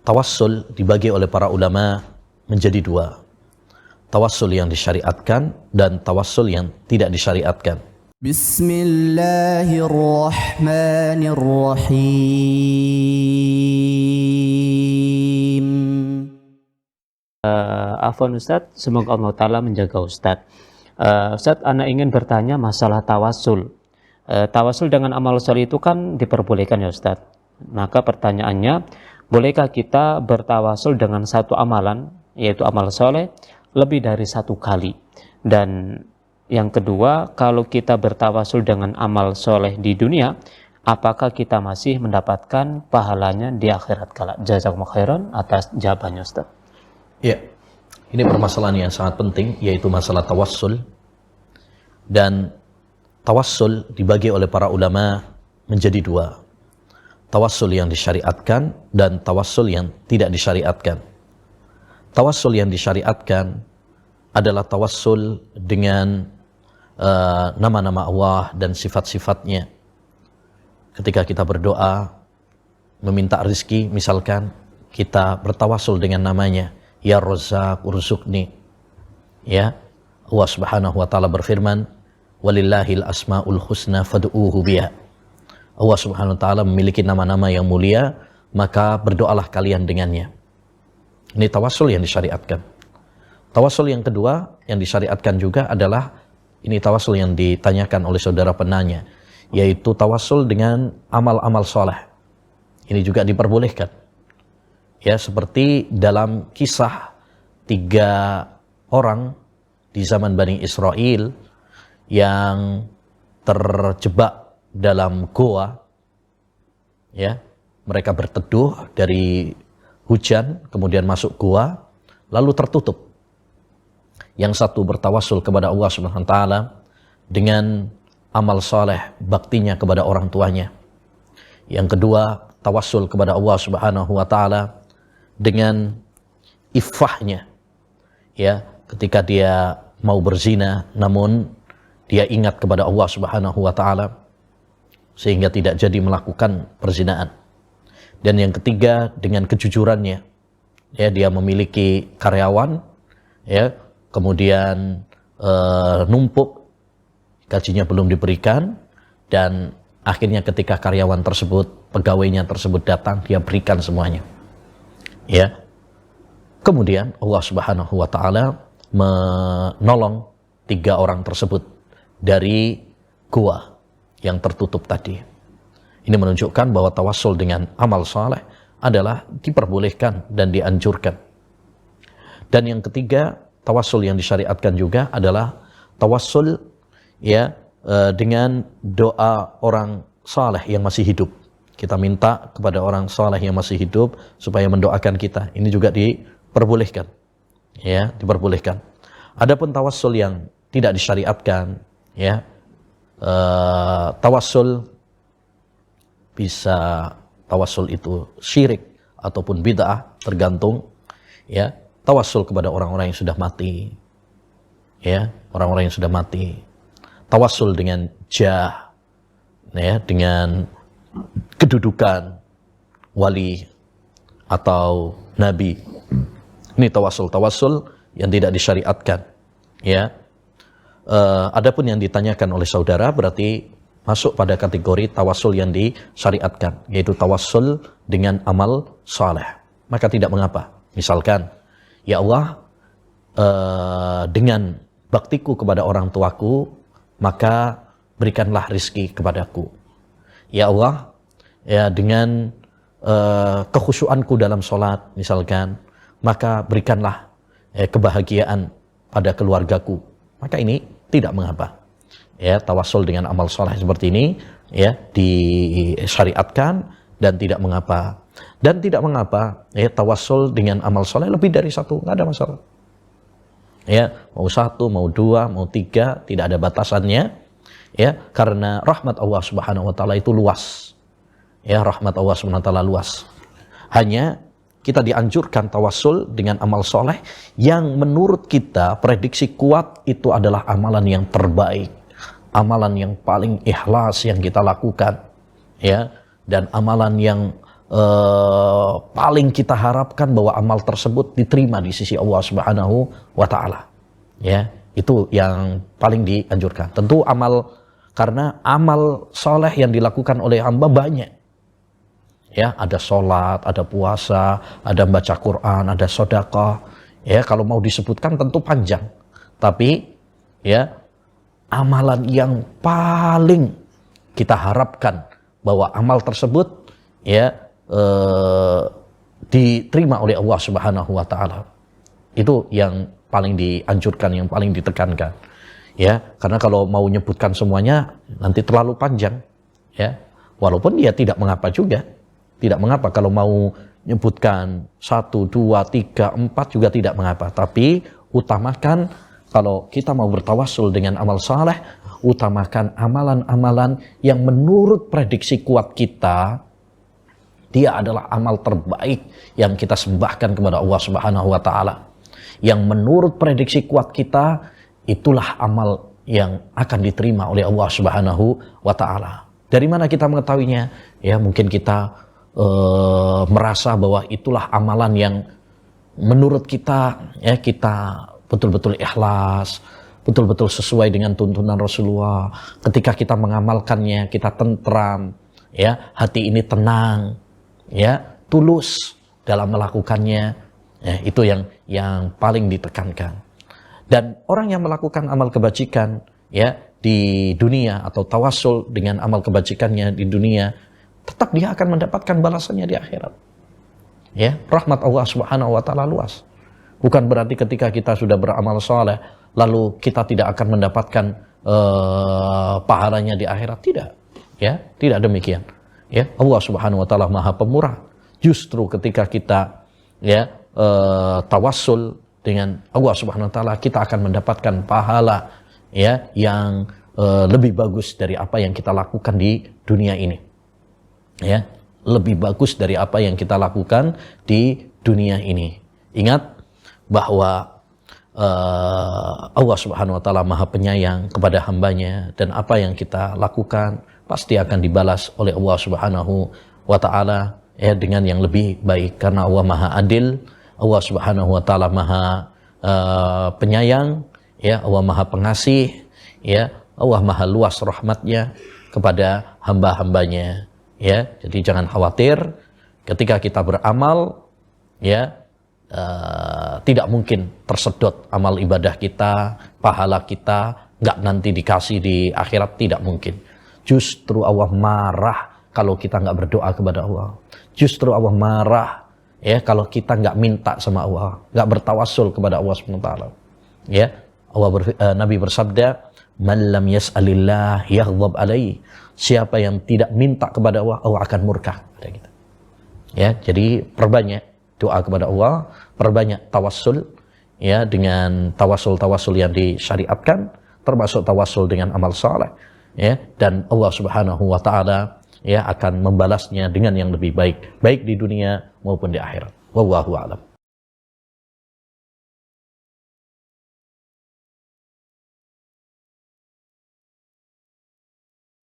Tawassul dibagi oleh para ulama menjadi dua. Tawassul yang disyariatkan dan tawassul yang tidak disyariatkan. Bismillahirrahmanirrahim. Afwan Ustadz, semoga Allah Ta'ala menjaga Ustadz. Ustadz, Ana ingin bertanya masalah tawassul. Tawassul dengan amal soleh itu kan diperbolehkan ya Ustadz. Maka pertanyaannya, bolehkah kita bertawassul dengan satu amalan, yaitu amal soleh, lebih dari satu kali? Dan yang kedua, kalau kita bertawassul dengan amal soleh di dunia, apakah kita masih mendapatkan pahalanya di akhirat kelak? Jazakumullah khairan atas jawabannya Ustadz. Ya, ini permasalahan yang sangat penting, yaitu masalah tawassul. Dan tawassul dibagi oleh para ulama menjadi dua. Tawassul yang disyariatkan dan tawassul yang tidak disyariatkan. Tawassul yang disyariatkan adalah tawassul dengan nama-nama Allah dan sifat-sifatnya. Ketika kita berdoa, meminta rezeki, misalkan, kita bertawassul dengan namanya. Ya Razzaq urzuqni. Ya, Allah Subhanahu wa taala berfirman, walillahil asmaul husna fad'uuhu biha. Allah Subhanahu wa taala memiliki nama-nama yang mulia, maka berdoalah kalian dengannya. Ini tawassul yang disyariatkan. Tawassul yang kedua yang disyariatkan juga adalah, ini tawassul yang ditanyakan oleh saudara penanya, yaitu tawassul dengan amal-amal soleh. Ini juga diperbolehkan. Ya, seperti dalam kisah 3 orang di zaman Bani Israel yang terjebak dalam goa. Ya, mereka berteduh dari hujan, kemudian masuk goa, lalu tertutup. Yang satu bertawassul kepada Allah Subhanahu wa taala dengan amal soleh baktinya kepada orang tuanya. Yang kedua, tawassul kepada Allah Subhanahu wa taala dengan iffahnya, ya, ketika dia mau berzina namun dia ingat kepada Allah Subhanahu wa taala sehingga tidak jadi melakukan perzinaan. Dan yang ketiga, dengan kejujurannya, ya, dia memiliki karyawan, ya, kemudian numpuk, gajinya belum diberikan, dan akhirnya ketika karyawan tersebut, pegawainya tersebut datang, dia berikan semuanya. Ya, kemudian Allah Subhanahu wa taala menolong 3 orang tersebut dari gua yang tertutup tadi. Ini menunjukkan bahwa tawassul dengan amal saleh adalah diperbolehkan dan dianjurkan. Dan yang ketiga, tawassul yang disyariatkan juga adalah tawassul, ya, dengan doa orang saleh yang masih hidup. Kita minta kepada orang saleh yang masih hidup supaya mendoakan kita. Ini juga diperbolehkan. Ya, diperbolehkan. Adapun tawassul yang tidak disyariatkan, ya, tawassul bisa, tawassul itu syirik ataupun bid'ah, tergantung, ya. Tawassul kepada orang-orang yang sudah mati, ya, orang-orang yang sudah mati. Tawassul dengan jah, ya, dengan kedudukan wali atau nabi. Ini tawassul yang tidak disyariatkan, ya. Adapun yang ditanyakan oleh saudara berarti masuk pada kategori tawassul yang disyariatkan, yaitu tawassul dengan amal saleh. Maka tidak mengapa. Misalkan, ya Allah, dengan baktiku kepada orang tuaku, maka berikanlah rizki kepadaku. Ya Allah, ya, dengan kekhusyuanku dalam sholat, misalkan, maka berikanlah kebahagiaan pada keluargaku. Maka ini tidak mengapa. Ya, tawassul dengan amal soleh seperti ini, ya, disyariatkan dan tidak mengapa. Dan tidak mengapa, ya, tawassul dengan amal soleh lebih dari 1, nggak ada masalah. Ya, mau 1, mau 2, mau 3, tidak ada batasannya. Ya, karena rahmat Allah Subhanahu wa taala itu luas. Ya, rahmat Allah Subhanahu wa taala luas. Hanya kita dianjurkan tawassul dengan amal soleh yang menurut kita prediksi kuat itu adalah amalan yang terbaik, amalan yang paling ikhlas yang kita lakukan, ya, dan amalan yang paling kita harapkan bahwa amal tersebut diterima di sisi Allah Subhanahu wa taala. Ya, itu yang paling dianjurkan. Tentu karena amal soleh yang dilakukan oleh hamba banyak. Ya, ada sholat, ada puasa, ada baca Quran, ada sedekah. Ya, kalau mau disebutkan tentu panjang. Tapi ya, amalan yang paling kita harapkan bahwa amal tersebut ya diterima oleh Allah Subhanahu wa taala. Itu yang paling dianjurkan, yang paling ditekankan. Ya, karena kalau mau menyebutkan semuanya nanti terlalu panjang. Ya, walaupun dia tidak mengapa juga. Tidak mengapa kalau mau menyebutkan 1, 2, 3, 4 juga tidak mengapa. Tapi utamakan kalau kita mau bertawassul dengan amal saleh, utamakan amalan-amalan yang menurut prediksi kuat kita, dia adalah amal terbaik yang kita sembahkan kepada Allah Subhanahu wa taala. Yang menurut prediksi kuat kita, itulah amal yang akan diterima oleh Allah Subhanahu wa taala. Dari mana kita mengetahuinya? Ya, mungkin kita merasa bahwa itulah amalan yang menurut kita ya kita betul-betul ikhlas, betul-betul sesuai dengan tuntunan Rasulullah. Ketika kita mengamalkannya, kita tentram, ya, hati ini tenang, ya, tulus dalam melakukannya. Ya, itu yang paling ditekankan. Dan orang yang melakukan amal kebajikan ya di dunia atau tawassul dengan amal kebajikannya di dunia, tetap dia akan mendapatkan balasannya di akhirat. Ya, rahmat Allah Subhanahu wa taala luas. Bukan berarti ketika kita sudah beramal saleh lalu kita tidak akan mendapatkan pahalanya di akhirat, tidak. Ya, tidak demikian. Ya, Allah Subhanahu wa taala Maha Pemurah. Justru ketika kita ya tawassul dengan Allah Subhanahu wa taala, kita akan mendapatkan pahala ya yang lebih bagus dari apa yang kita lakukan di dunia ini. Ya, lebih bagus dari apa yang kita lakukan di dunia ini. Ingat bahwa Allah Subhanahu wa taala Maha Penyayang kepada hambanya, dan apa yang kita lakukan pasti akan dibalas oleh Allah Subhanahu wa taala ya dengan yang lebih baik, karena Allah Maha Adil, Allah Subhanahu wa taala Maha Penyayang, ya, Allah Maha Pengasih, ya, Allah Maha luas rahmatnya kepada hamba-hambanya. Ya, jadi jangan khawatir ketika kita beramal, ya, tidak mungkin tersedot amal ibadah kita, pahala kita nggak nanti dikasih di akhirat, tidak mungkin. Justru Allah marah kalau kita nggak berdoa kepada Allah. Justru Allah marah ya kalau kita nggak minta sama Allah, nggak bertawassul kepada Allah SWT. Ya, Nabi bersabda, "Man lam yas'alillah yaghdab alaihi." Siapa yang tidak minta kepada Allah, Allah akan murka kepada kita. Ya, jadi perbanyak doa kepada Allah, perbanyak tawassul ya dengan tawassul yang disyariatkan, termasuk tawassul dengan amal saleh ya, dan Allah Subhanahu wa taala ya akan membalasnya dengan yang lebih baik, baik di dunia maupun di akhirat. Wallahu a'lam.